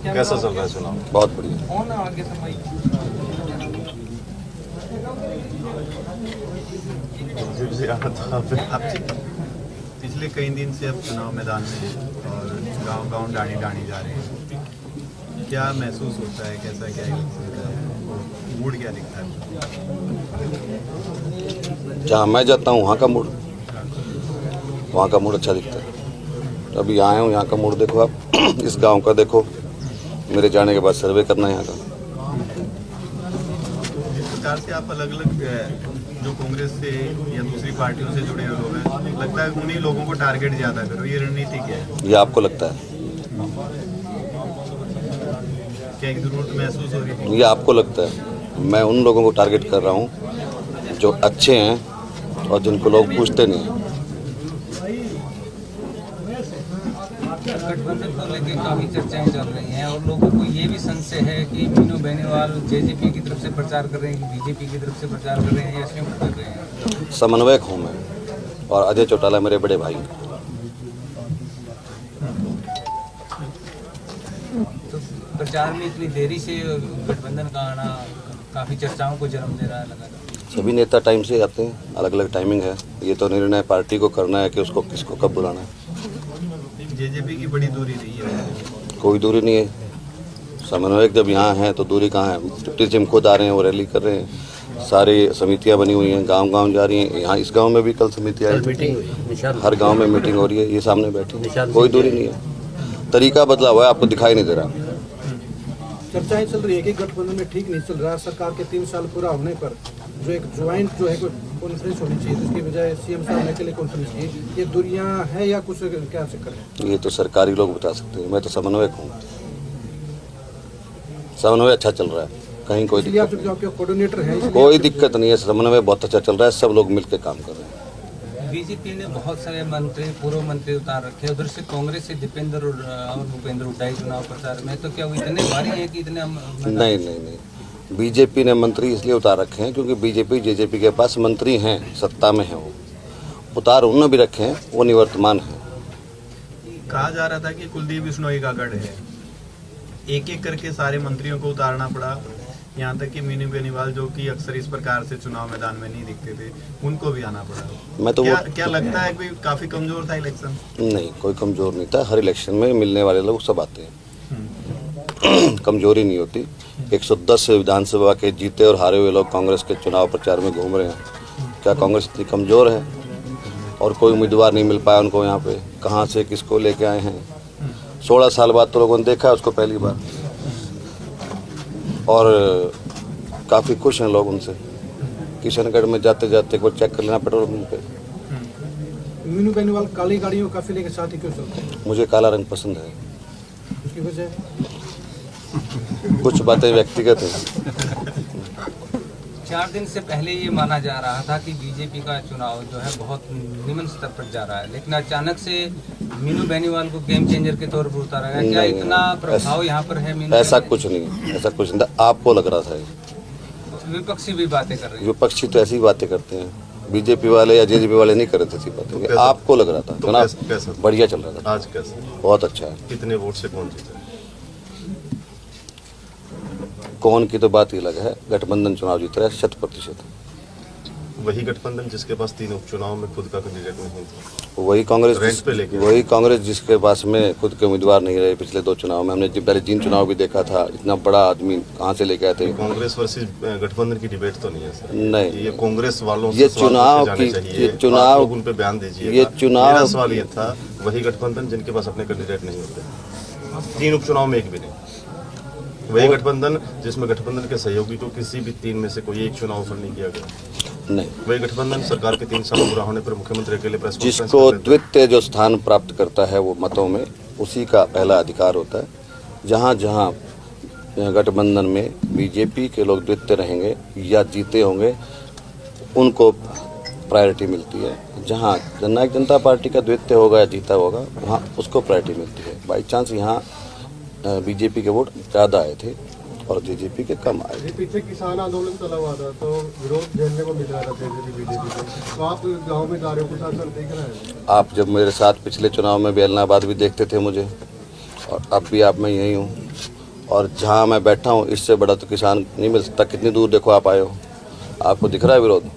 कैसा चल रहा है चुनाव? बहुत बढ़िया। पिछले कई दिन से अब चुनाव मैदान में और गांव-गांव डाणी जा रहे हैं, क्या महसूस होता है, कैसा क्या लगता है, मूड क्या दिखता है? जहाँ मैं जाता हूँ वहाँ का मूड अच्छा दिखता है। अभी आए हूँ, यहाँ का मूड देखो आप, इस गांव का देखो, मेरे जाने के बाद सर्वे करना है यहाँ का। जिस प्रकार से आप अलग-अलग जो कांग्रेस से या दूसरी पार्टियों से जुड़े हुए लोग हैं, लगता है उन्हीं लोगों को टारगेट ज्यादा करो, ये रणनीति क्या है? ये आपको लगता है? क्या एक जरूरत महसूस हो रही है? ये आपको लगता है? मैं उन लोगों को टारगेट कर रहा हूँ जो अच्छे हैं और जिनको लोग पूछते नहीं हैं। गठबंधन को लेकर काफी चर्चाएं चल रही हैं और लोगों को ये भी संशय है कि मीनू बेनीवाल जेजेपी की तरफ से प्रचार कर रहे हैं कि बीजेपी की तरफ से प्रचार कर रहे हैं या संयुक्त कर रहे हैं। समन्वयक हूँ मैं और अजय चौटाला मेरे बड़े भाई। तो प्रचार में इतनी देरी से गठबंधन का आना काफी चर्चाओं को जन्म दे रहा है लगातार। सभी नेता टाइम से आते हैं, अलग अलग टाइमिंग है। ये तो निर्णय पार्टी को करना है कि उसको किसको कब बुलाना है। जेजेपी की बड़ी दूरी रही है। कोई दूरी नहीं है। समन्वयक जब यहाँ हैं तो दूरी कहाँ है? डिप्टी सीएम खुद आ रहे हैं, वो रैली कर रहे हैं, सारी समितियाँ बनी हुई हैं, गांव-गांव जा रही हैं। यहाँ इस गांव में भी कल समिति आई, हर गांव में मीटिंग हो रही है, ये सामने बैठे, कोई दूरी नहीं है। तरीका बदला हुआ है, आपको दिखाई नहीं दे रहा। चर्चाएं चल रही है कि गठबंधन में ठीक नहीं चल रहा है। सरकार के 3 साल पूरा होने पर जो एक ज्वाइंट जो है कॉन्फ्रेंस होनी चाहिए, जिसकी बजाय सीएम साहब ने अकेले कॉन्फ्रेंस की, ये दूरियां है या कुछ क्या चक्कर है? ये तो सरकारी लोग बता सकते हैं, मैं तो समन्वयक हूँ। समन्वय अच्छा चल रहा है, कहीं कोई दिक्कत नहीं। कोऑर्डिनेटर है, कोई दिक्कत नहीं है, समन्वय बहुत अच्छा चल रहा है, सब लोग मिलकर काम कर रहे हैं। बीजेपी ने बहुत सारे मंत्री, पूर्व मंत्री उतार रखे, उधर से कांग्रेस से दीपेंद्र और भूपेंद्र उठाए चुनाव प्रचार में, तो क्या वो इतने भारी है कि इतने नहीं, बीजेपी ने मंत्री इसलिए उतार रखे हैं क्योंकि बीजेपी जेजेपी के पास मंत्री हैं, सत्ता में हैं। वो उतार उन्होंने भी रखे हैं, वो निवर्तमान है। कहा जा रहा था कि कुलदीप बिश्नोई का गढ़ है, एक एक करके सारे मंत्रियों को उतारना पड़ा, यहाँ तक कि मीनू बेनीवाल जो कि अक्सर इस प्रकार से चुनाव मैदान में नहीं दिखते थे, उनको भी आना पड़ा। मैं तो क्या लगता है कि काफी कमजोर था इलेक्शन? नहीं, कोई कमजोर नहीं था। हर इलेक्शन में मिलने वाले लोग सब आते हैं, कमजोरी नहीं होती। 110 विधानसभा के जीते और हारे हुए लोग कांग्रेस के चुनाव प्रचार में घूम रहे हैं। क्या कांग्रेस इतनी कमजोर है? और कोई उम्मीदवार नहीं मिल पाया उनको यहाँ पे, कहाँ से किसको लेके आए हैं? 16 साल बाद तो लोगों ने देखा है उसको पहली बार, और काफ़ी खुश हैं लोग उनसे। किशनगढ़ में जाते जाते एक बार चेक कर लेना पेट्रोल पंप पे। मीनू बेनीवाल काली गाड़ियों काफिले के साथ ही क्यों चलते हैं? मुझे काला रंग पसंद है। उसकी वजह कुछ बातें व्यक्तिगत हैं। 4 दिन से पहले ये माना जा रहा था कि बीजेपी का चुनाव जो है बहुत निम्न स्तर पर जा रहा है, लेकिन अचानक से मीनू बेनीवाल को गेम चेंजर के तौर पर उतारा गया। क्या इतना प्रभाव यहाँ पर है मीनू? ऐसा कुछ नहीं, ऐसा कुछ नहीं था। आपको लग रहा था। विपक्षी भी बातें कर रहे हैं। विपक्षी तो ऐसी बातें करते हैं, बीजेपी वाले या जेजेपी वाले नहीं कर रहे थे ऐसी बातें। आपको लग रहा था चुनाव बढ़िया चल रहा था। आज कैसे? बहुत अच्छा है। कितने वोट से कौन जीता? कौन की तो बात ही अलग है, गठबंधन चुनाव जीत रहा है 100%। वही गठबंधन जिसके पास 3 उपचुनाव में खुद का कैंडिडेट नहीं था, वही कांग्रेस जिसके पास में खुद के उम्मीदवार नहीं रहे पिछले 2 चुनाव में। हमने पहले 3 चुनाव भी देखा था, इतना बड़ा आदमी कहाँ से लेके आए थे? कांग्रेस वर्सेस गठबंधन की डिबेट तो नहीं है सर। नहीं, ये कांग्रेस वालों से ये चुनाव की उन पे बयान दीजिए। ये चुनाव, मेरा सवाल ये था, वही गठबंधन जिनके पास अपने कैंडिडेट नहीं होते, 3 उपचुनाव में एक भी नहीं, वही गठबंधन जिसमें गठबंधन के सहयोगी को किसी भी 3 में से कोई एक चुनाव ऑफर नहीं किया गया, नहीं, वही गठबंधन सरकार के 3 साल पूरा होने पर मुख्यमंत्री के लिए प्रेस कॉन्फ्रेंस जिसको द्वितीय जो स्थान प्राप्त करता है वो मतों में, उसी का पहला अधिकार होता है। जहाँ जहाँ गठबंधन में बीजेपी के लोग द्वितीय रहेंगे या जीते होंगे, उनको प्रायोरिटी मिलती है। जहाँ जननायक जनता पार्टी का द्वितीय होगा या जीता होगा, वहाँ उसको प्रायोरिटी मिलती है। बाई चांस यहाँ बीजेपी के वोट ज़्यादा आए थे और जेजेपी के कम आए थे। पीछे किसान आंदोलन चला हुआ था तो विरोध झेलने को मिल रहा था बीजेपी से, तो आप गाँव में जा रहे हो, कुछ असर देख रहे हैं? आप जब मेरे साथ पिछले चुनाव में भी एलनाबाद भी देखते थे मुझे, और अब भी आप मैं यही हूँ। और जहाँ मैं बैठा हूँ इससे बड़ा तो किसान नहीं मिल सकता। कितनी दूर देखो आप आए हो, आपको दिख रहा है विरोध?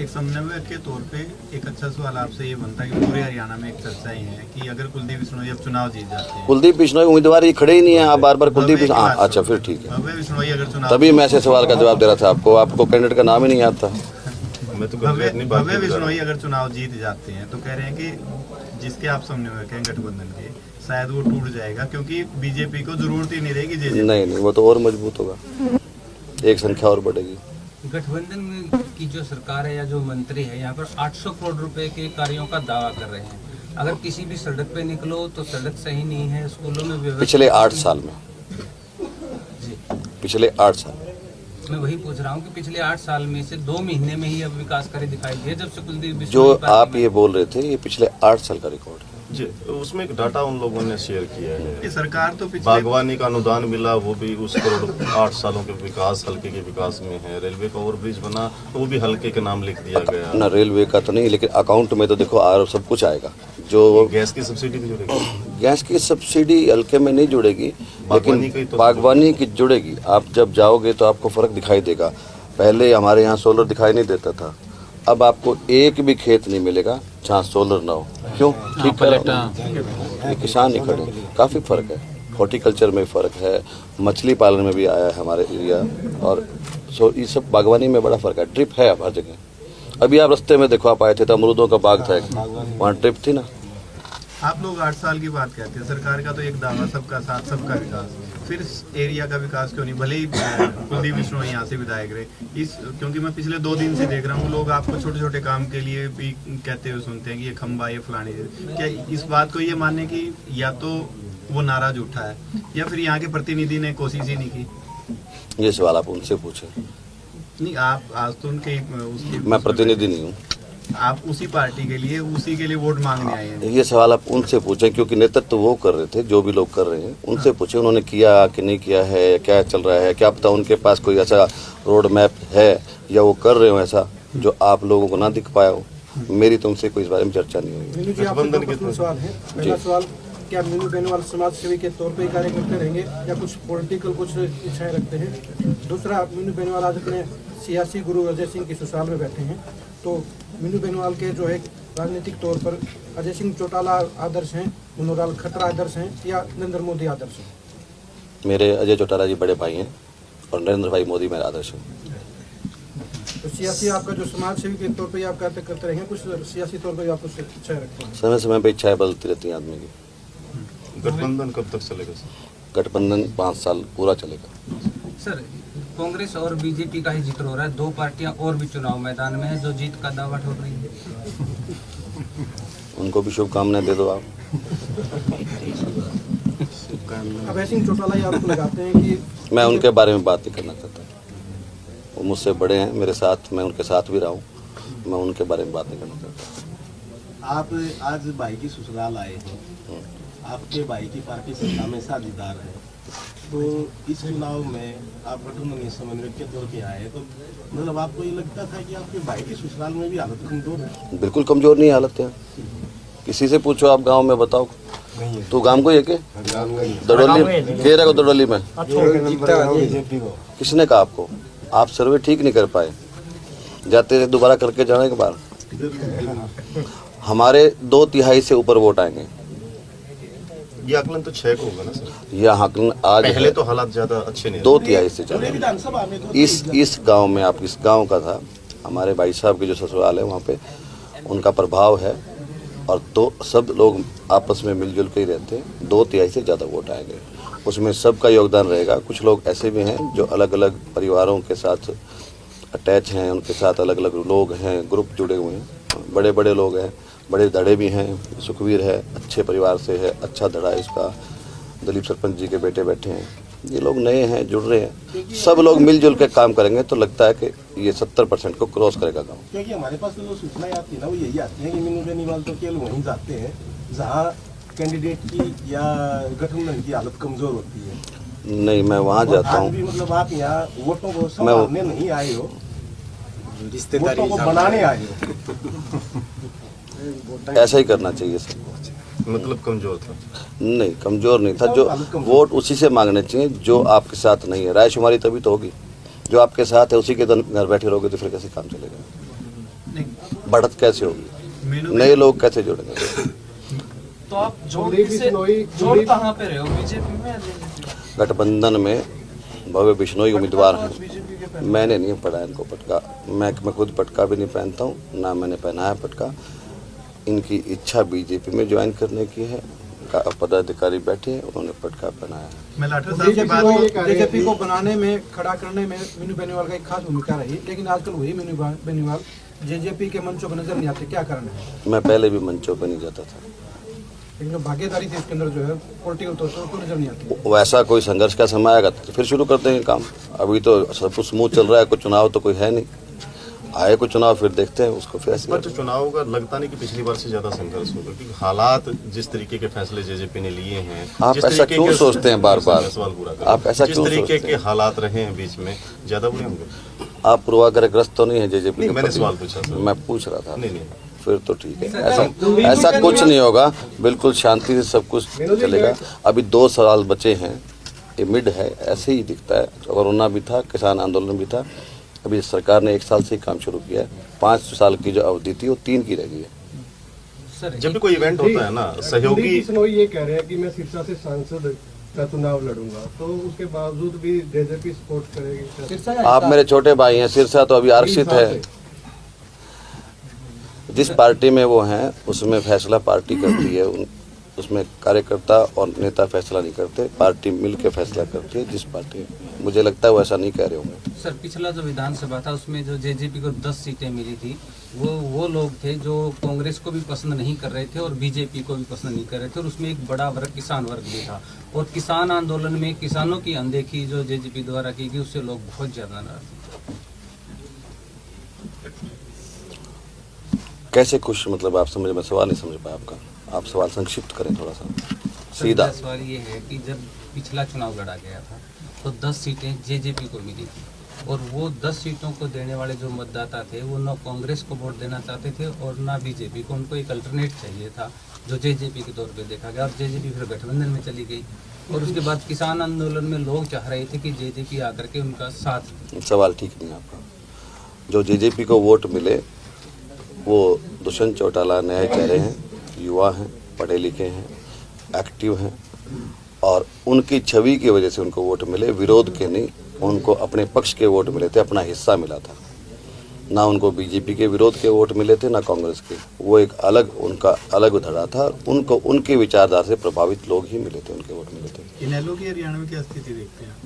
एक समन्वयक के तौर पे एक अच्छा सवाल आपसे ये बनता है कि पूरे हरियाणा में एक चर्चा ही है कि अगर कुलदीप बिश्नोई अब चुनाव जीत जाते हैं, कुलदीप बिश्नोई उम्मीदवार ही खड़े ही नहीं है, आप बार बार कुलदीप भव्य की बात अच्छा फिर ठीक है। भव्य बिश्नोई अगर चुनाव, तभी मैं ऐसे सवाल का जवाब दे रहा था आपको, आपको कैंडिडेट का नाम ही नहीं आता। मैं तो भव्य अपनी बात भव्य नहीं बता रहा। बिश्नोई अगर चुनाव जीत जाते हैं तो कह रहे हैं कि जिसके आप समन्वयक हैं गठबंधन के, शायद वो टूट जाएगा क्योंकि बीजेपी को जरूरत ही नहीं रहेगी नहीं, वो तो और मजबूत होगा, एक संख्या और बढ़ेगी। गठबंधन की जो सरकार है या जो मंत्री है यहाँ पर 800 करोड़ रुपए के कार्यों का दावा कर रहे हैं। अगर किसी भी सड़क पे निकलो तो सड़क सही नहीं है, स्कूलों में व्यवस्था पिछले 8 साल में, जी पिछले 8 साल मैं वही पूछ रहा हूँ कि पिछले 8 साल में से 2 महीने में ही अब विकास कार्य दिखाई दिए जब से कुलदीप बिश्नोई जो पार्टी आप में- ये बोल रहे थे ये पिछले 8 साल का रिकॉर्ड है। जी, उसमें एक डाटा उन लोगों ने शेयर किया ये है। सरकार तो पिछले बागवानी का अनुदान मिला, वो भी उस करोड़ 8 सालों के विकास, हल्के के विकास में है। रेलवे का ओवरब्रिज बना, तो वो भी हल्के के नाम लिख दिया गया। ना रेलवे का तो नहीं, लेकिन अकाउंट में तो देखो और सब कुछ आएगा। जो गैस की सब्सिडी भी जुड़ेगी। गैस की सब्सिडी हल्के में नहीं जुड़ेगी, बागवानी लेकिन की तो- बागवानी की जुड़ेगी। आप जब जाओगे तो आपको फर्क दिखाई देगा। पहले हमारे यहाँ सोलर दिखाई नहीं देता था, अब आपको एक भी खेत नहीं मिलेगा जहाँ सोलर ना हो। क्यों? ठीक कर किसान नहीं खड़े, काफ़ी फर्क है। हॉर्टिकल्चर में फर्क है, मछली पालन में भी आया है हमारे एरिया, और ये सब बागवानी में बड़ा फर्क है। ड्रिप है अब हर जगह। अभी आप रास्ते में देखो, आप आए थे तो अमरूदों का बाग था एक, वहाँ ड्रिप थी ना। आप लोग 8 साल की बात कहते हैं, सरकार का तो एक दावा सबका साथ सबका विकास, फिर इस एरिया का विकास क्यों नहीं? भले ही कुलदीप बिश्नोई यहाँ से विधायक रहे इस, क्योंकि मैं पिछले 2 दिन से देख रहा हूँ लोग आपको छोटे छोटे काम के लिए भी कहते हुए सुनते हैं कि ये खंबा, ये फलानी। क्या इस बात को ये मानने की या तो वो नारा झूठा है या फिर यहाँ के प्रतिनिधि ने कोशिश ही नहीं की? ये सवाल आप उनसे पूछें, नहीं, आप आज तो उनके उसके मैं प्रतिनिधि नहीं हूँ। आप उसी पार्टी के लिए, उसी के लिए वोट मांगने आए हैं। ये सवाल आप उनसे पूछें, क्योंकि नेतृत्व वो कर रहे थे, जो भी लोग कर रहे हैं उनसे पूछें उन्होंने किया कि नहीं किया है, क्या चल रहा है। क्या पता उनके पास कोई ऐसा रोड मैप है या वो कर रहे हो ऐसा जो आप लोगों को ना दिख पाया हो। मेरी तुमसे कोई इस बारे में चर्चा नहीं हुई। मीनू जी, आपसे दो प्रश्न सवाल है। पहला सवाल, क्या मीनू बेनीवाल समाज सेवी के तौर पे ही कार्य करते रहेंगे या कुछ पॉलिटिकल कुछ इच्छाएं रखते हैं? दूसरा, मीनू बेनीवाल आज अपने सियासी गुरु अजय सिंह की ससुराल में बैठे हैं, तो मीनू बेनीवाल के जो है राजनीतिक तौर पर अजय सिंह चौटाला आदर्श हैं, मनोहरलाल खट्टर आदर्श हैं या नरेंद्र मोदी आदर्श हैं? मेरे अजय चौटाला जी बड़े भाई हैं और नरेंद्र भाई मोदी मेरे आदर्श हैं। तो सियासी आपका जो समाज सेवी के तौर पे आप कार्य करते रहेंगे, कुछ सियासी तौर पर आप कुछ इच्छाएं रखते हैं? समय समय पे इच्छाएं बदलती रहती हैं आदमी की। गठबंधन कब तक चलेगा सर? गठबंधन 5 साल पूरा चलेगा। सर, कांग्रेस और बीजेपी का ही जिक्र हो रहा है, 2 पार्टियां और भी चुनाव मैदान में है जो जीत का दावा ठोक रही है। उनको भी शुभकामनाएं दे दो आप। अभय सिंह चौटाला ये आरोप लगाते हैं कि मैं उनके बारे में बात नहीं करना चाहता। वो मुझसे बड़े हैं, मेरे साथ, मैं उनके साथ भी रहा हूँ, मैं उनके बारे में बात नहीं करना चाहता। आप आज भाई की ससुराल आए हैं, आपके भाई की पार्टी सत्ता में साझेदार है, तो इस चुनाव में आप गठबंधन समन्वयक के तौर पे आए, तो मतलब आपको ये लगता था कि आपके भाई की ससुराल में भी हालत कमजोर है? बिल्कुल कमजोर नहीं हालत है। किसी से पूछो आप गांव में, बताओ। तू गांव को ही है के? दड़ोली कह रहे हो, दड़ोली में किसने कहा आपको? आप सर्वे ठीक नहीं कर पाए, जाते दोबारा करके जाने के बाद हमारे 2/3 से ऊपर वोट आएंगे। ये आकलन तो 6 को होगा ना सर? यह आकलन आज पहले तो हालात ज्यादा अच्छे नहीं थे। 2/3 से पूरे चले। विधानसभा में तो इस गांव में, आप इस गांव का था, हमारे भाई साहब के जो ससुराल है वहाँ पे उनका प्रभाव है, और तो सब लोग आपस में मिलजुल के ही रहते हैं। 2/3 से ज़्यादा वोट आएंगे, उसमें सबका योगदान रहेगा। कुछ लोग ऐसे भी हैं जो अलग अलग परिवारों के साथ अटैच हैं, उनके साथ अलग अलग लोग हैं, ग्रुप जुड़े हुए हैं, बड़े बड़े लोग हैं, बड़े धड़े भी हैं। सुखवीर है, अच्छे परिवार से है, अच्छा धड़ा है इसका। दलीप सरपंच जी के बेटे बैठे हैं, ये लोग नए हैं, जुड़ रहे हैं। सब लोग मिलजुल के काम करेंगे तो लगता है कि ये 70% को क्रॉस करेगा गाँव। क्योंकि हमारे पास तो जो सूचनाएं आती है ना, वो यही आती है कि मीनू बेनीवाल तो केवल वहीं जाते हैं जहाँ कैंडिडेट की या गठबंधन की हालत कमजोर होती है। नहीं, मैं वहाँ और जाता आज हूँ। भी मतलब आप यहाँ वोटों को संभालने नहीं आए हो, वोटों को बनाने आए हो। ऐसा ही करना चाहिए सबको। मतलब कमजोर था। नहीं, कमजोर नहीं था। जो वोट उसी से मांगने चाहिए जो आपके साथ नहीं है। रायशुमारी तभी तो होगी, जो आपके साथ है उसी के घर बैठे रहोगे तो फिर कैसे काम चलेगा, बढ़त कैसे होगी, नए लोग कैसे जुड़ेंगे। तो आप जोड़ कहाँ पे रहे हो, बीजेपी में या जेजेपी? गठबंधन में भव्य बिश्नोई उम्मीदवार हैं। मैंने नहीं पढ़ा इनको पटका, मैं खुद पटका भी नहीं पहनता हूँ, ना मैंने पहनाया पटका। इनकी इच्छा बीजेपी में ज्वाइन करने की है, पदाधिकारी बैठे हैं, उन्होंने पटका पहनाया है। मैं लाठर साहब की बात की बीजेपी को बनाने में, खड़ा करने में मीनू बेनीवाल का एक खास भूमिका रही, लेकिन आजकल वही मीनू बेनीवाल जेजेपी के मंचों पर नजर नहीं आते, क्या कारण है? मैं पहले भी मंचों पर नहीं जाता था, लेकिन जो भागीदारी थी उसके अंदर जो है पॉलिटिकल तौर पर नजर नहीं आती। वैसा कोई संघर्ष का समय आएगा तो फिर शुरू कर देंगे काम। अभी तो सब कुछ स्मूथ चल रहा है, कोई चुनाव तो कोई है नहीं, आए कोई चुनाव फिर देखते हैं उसको। फिर पर जो चुनाव का लगता नहीं कि पिछली बार से ज्यादा संघर्ष होगा, क्योंकि हालात जिस तरीके के फैसले जेजेपी ने लिए हैं, आप जिस ऐसा तरीके क्यों के- सोचते हैं बार बार? सवाल पूरा करें। आप ऐसा जिस क्यों तरीके सोचते के हैं? हालात रहे हैं बीच में, ज्यादा बुरे होंगे। आप पूर्वाग्रहग्रस्त तो नहीं है जेजेपी नहीं, के मैंने प्रति? सवाल पूछा सर। मैं पूछ रहा था। नहीं, फिर तो ठीक है, ऐसा कुछ नहीं होगा, बिल्कुल शांति से सब कुछ चलेगा। अभी 2 साल बचे हैं, ये मिड है, ऐसे ही दिखता है। कोरोना भी था, किसान आंदोलन भी था, अभी सरकार ने 1 साल से ही काम शुरू किया है। 5 साल की जो अवधि थी वो 3 की रह गई है। सर जब भी कोई इवेंट होता है ना, सहयोगी ये कह रहे हैं कि मैं सिरसा से सांसद का चुनाव लड़ूंगा, तो उसके बावजूद भी जेजेपी सपोर्ट करेगी। आप मेरे छोटे भाई हैं, सिरसा तो अभी आरक्षित है। जिस पार्टी में वो हैं उसमें फैसला पार्टी करती है, उसमें कार्यकर्ता और नेता फैसला नहीं करते, पार्टी मिल के फैसला करती है। जिस पार्टी, मुझे लगता है वो ऐसा नहीं कह रहे होंगे। सर, पिछला जो विधानसभा था उसमें जो जेजेपी को 10 सीटें मिली थी, वो लोग थे जो कांग्रेस को भी पसंद नहीं कर रहे थे और बीजेपी को भी पसंद नहीं कर रहे थे, और उसमें एक बड़ा वर्ग किसान वर्ग भी था। और किसान आंदोलन में किसानों की अनदेखी जो जेजेपी द्वारा की गई, उससे लोग बहुत ज्यादा नाराज थे। कैसे खुश, मतलब आप समझ, मैं सवाल नहीं समझ पाया आपका, आप सवाल संक्षिप्त करें थोड़ा सा सीधा। मेरा सवाल ये है कि जब पिछला चुनाव लड़ा गया था तो 10 सीटें जेजेपी को मिली थी, और वो 10 सीटों को देने वाले जो मतदाता थे वो न कांग्रेस को वोट देना चाहते थे और ना बीजेपी को। उनको एक अल्टरनेट चाहिए था जो जेजेपी के तौर पे देखा गया, और जेजेपी फिर गठबंधन में चली गई। और उसके बाद किसान आंदोलन में लोग चाह रहे थे कि जेजेपी आकर के उनका साथ। सवाल ठीक नहीं आपका। जो जेजेपी को वोट मिले वो दुष्यंत चौटाला नए चेहरे हैं, युवा हैं, पढ़े लिखे हैं, एक्टिव हैं, और उनकी छवि की वजह से उनको वोट मिले, विरोध के नहीं। उनको अपने पक्ष के वोट मिले थे, अपना हिस्सा मिला था। ना उनको बीजेपी के विरोध के वोट मिले थे, ना कांग्रेस के। वो एक अलग, उनका अलग धड़ा था। उनको उनके विचारधारा से प्रभावित लोग ही मिले थे, उनके वोट मिले थे। इनेलो की हरियाणा में क्या स्थिति देखते हैं?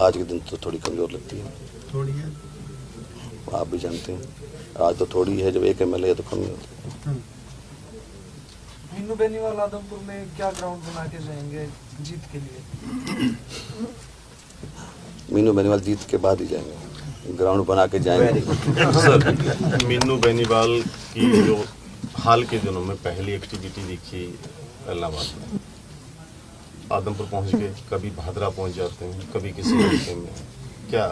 आज के दिन तो थोड़ी कमजोर लगती है, थोड़ी है। आप भी जानते हैं। आज तो थोड़ी है, जब एक MLA है तो कम नहीं होती। मीनू बेनीवाल आदमपुर में क्या ग्राउंड बना के जाएंगे जीत के लिए? मीनू बेनीवाल जीत के बाद ही जाएंगे, ग्राउंड बना के जाएंगे। सर, मीनू बेनीवाल की जो हाल के दिनों में पहली एक्टिविटी दिखी इलाहाबाद में, आदमपुर पहुंच के कभी भादरा पहुंच जाते हैं, कभी किसी इलाके में। क्या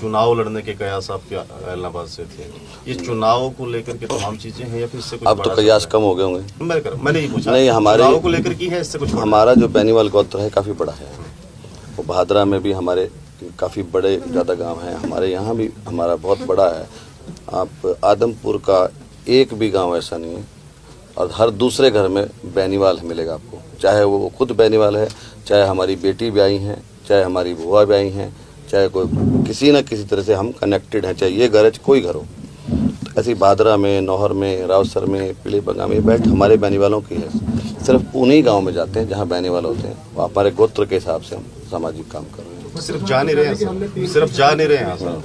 चुनाव लड़ने के कयास आपके इलाहाबाद से थे? इस चुनाव को लेकर के तमाम चीजें हैं या फिर इससे कुछ अब तो बड़ा कयास असर कम हो गए होंगे। है? मैंने ये पूछा। नहीं, हमारे चुनाव को लेकर की है, इससे कुछ बड़ा? हमारा जो बेनीवाल गोत्र है काफ़ी बड़ा है। वो भादरा में भी हमारे काफ़ी बड़े ज़्यादा गांव हैं, हमारे यहाँ भी हमारा बहुत बड़ा है। आप आदमपुर का एक भी गांव ऐसा नहीं है, और हर दूसरे घर में बेनीवाल मिलेगा आपको, चाहे वो खुद बेनीवाल है, चाहे हमारी बेटी ब्याई हैं, चाहे हमारी बुआ ब्याई हैं, चाहे कोई किसी न किसी तरह से हम कनेक्टेड हैं, चाहे ये घर है कोई घर हो। तो ऐसी भादरा में, नौहर में, रावसर में, पीले बंगा में बेल्ट हमारे बैनीवालों की है। सिर्फ उन्हीं गांव में जाते हैं जहां बैनीवाल होते हैं, वो हमारे गोत्र के हिसाब से हम सामाजिक काम कर रहे हैं। सिर्फ जा नहीं रहे हैं सर, सिर्फ जा नहीं रहे हैं सर,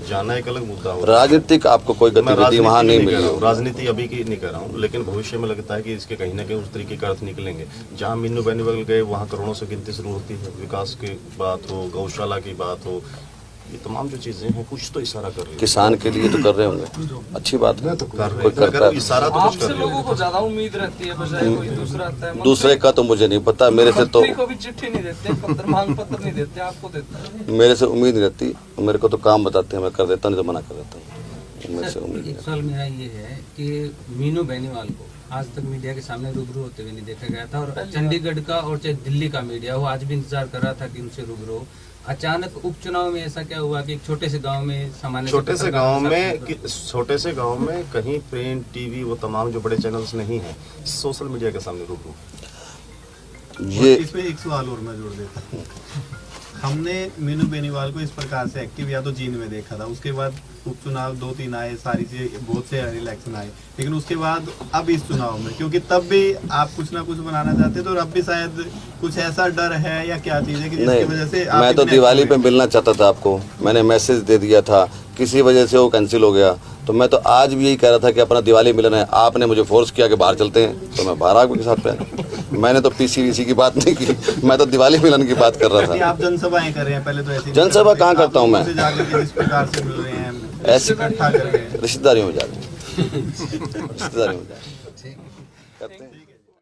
जाना एक अलग मुद्दा हो। राजनीतिक आपको कोई मैं गतिविधि वहाँ नहीं मिली राजनीति, होगी। राजनीति अभी की नहीं कर रहा हूँ, लेकिन भविष्य में लगता है कि इसके कहीं ना कहीं उस तरीके के अर्थ निकलेंगे। जहाँ मीनू बेनीवाल गए वहाँ करोड़ों से गिनती शुरू होती है, विकास की बात हो, गौशाला की बात हो, ये तमाम जो चीजें हैं कुछ तो इशारा कर रही है। किसान के लिए तो कर रहे होंगे, अच्छी बात है। कोई करता है, इशारा तो कुछ आपसे कर रहे लोगों को ज्यादा उम्मीद रहती है बजाय कोई दूसरा आता है। दूसरे का तो मुझे नहीं पता, मेरे से तो मंत्री को भी चिट्ठी नहीं देते, पत्र मांग पत्र नहीं देते, आपको देता है। मेरे से उम्मीद नहीं रहती। मेरे को तो काम बताते हैं, मैं कर देता हूँ, नहीं तो मना कर देता हूँ। मेरे से उम्मीद नहीं एक सवाल मेरा ये है कि मीनू बेनीवाल को आज तक मीडिया के सामने रूबरू होते हुए नहीं देखा गया था, और चंडीगढ़ का और चाहे दिल्ली का मीडिया हो आज भी इंतजार कर रहा था कि उनसे रूबरू हो। अचानक उपचुनाव में ऐसा क्या हुआ कि एक छोटे से गांव में सामान्य छोटे से गांव में कहीं प्रिंट टीवी वो तमाम जो बड़े चैनल्स नहीं हैं, सोशल मीडिया के सामने रूबरू। ये इसमें एक सवाल और मैं जोड़ देता हूँ। हमने मीनू बेनीवाल को इस प्रकार से एक्टिव या तो जींद में देखा था, उसके बाद उपचुनाव 2-3 आए, सारी चीजें बहुत से इलेक्शन आए, लेकिन उसके बाद अब इस चुनाव में, क्योंकि तब भी आप कुछ ना कुछ बनाना चाहते थे और अब भी शायद कुछ ऐसा डर है या क्या चीज है कि जिसकी वजह से आप मैं तो दिवाली पे मिलना चाहता था आपको, मैंने मैसेज दे दिया था, किसी वजह से वो कैंसिल हो गया। तो मैं तो आज भी यही कह रहा था कि अपना दिवाली मिलन है, आपने मुझे फोर्स किया कि बाहर चलते हैं, तो मैं बाहर आपके साथ पे। मैंने तो पीसीवीसी की बात नहीं की, मैं तो दिवाली मिलन की बात कर रहा था। आप जनसभाएं कर रहे हैं, पहले तो ऐसी जनसभा कहाँ करता हूँ मैं, जिस प्रकार से मिल रहे हैं ऐसे इकट्ठा कर रहे हैं, रिश्तेदारी में जा रहे हैं, रिश्तेदारी में जा रहे हैं, करते हैं।